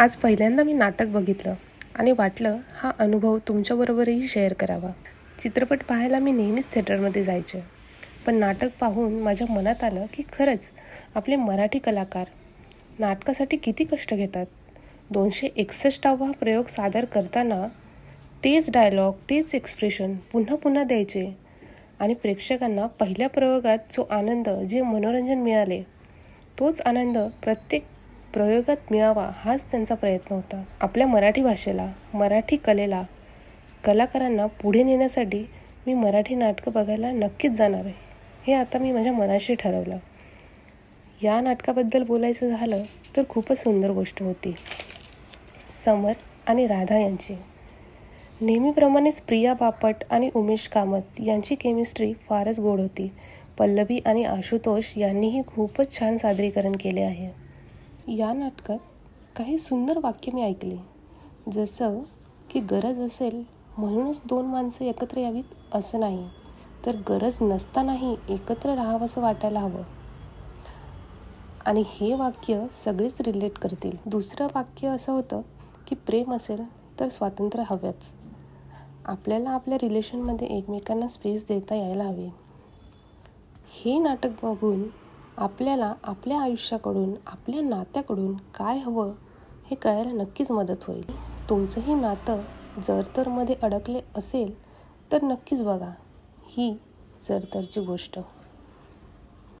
आज पहिल्यांदा मी नाटक बघितलं आणि वाटलं हा अनुभव तुमच्याबरोबरही शेअर करावा. चित्रपट पाहायला मी नेहमीच थिएटरमध्ये जायचे, पण नाटक पाहून माझ्या मनात आलं की खरंच आपले मराठी कलाकार नाटकासाठी किती कष्ट घेतात. 261वा प्रयोग सादर करताना तेच डायलॉग, तेच एक्सप्रेशन पुन्हा पुन्हा द्यायचे आणि प्रेक्षकांना पहिल्या प्रयोगात जो आनंद, जे मनोरंजन मिळाले, तोच आनंद प्रत्येक प्रयोगात मिळावा हाच त्यांचा प्रयत्न होता. आपल्या मराठी भाषेला, मराठी कलेला, कलाकारांना पुढे नेण्यासाठी मी मराठी नाटकं बघायला नक्कीच जाणार आहे. हे आता मी माझ्या मनाशी ठरवलं. या नाटकाबद्दल बोलायचं झालं तर खूपच सुंदर गोष्ट होती. समर आणि राधा यांची. नेहमीप्रमाणेच प्रिया बापट आणि उमेश कामत यांची केमिस्ट्री फारच गोड होती. पल्लवी आणि आशुतोष यांनीही खूपच छान सादरीकरण केले आहे. या नाटकात काही सुंदर वाक्य मी ऐकली, जसं की गरज असेल म्हणूनच दोन माणसं एकत्र यावीत असं नाही, तर गरज नसतानाही एकत्र राहावंसं वाटायला हवं. आणि हे वाक्य सगळेच रिलेट करतील. दुसरं वाक्य असं होतं की प्रेम असेल तर स्वातंत्र्य हवंच. आपल्याला आपल्या रिलेशनमध्ये एकमेकांना स्पेस देता यायला हवी. हे नाटक बघून आपल्याला आपल्या आयुष्याकडून, आपल्या नात्याकडून काय हवं हे कळायला नक्कीच मदत होईल. तुमचंही नातं जरतरमध्ये अडकले असेल तर नक्कीच बघा ही जरतरची गोष्ट.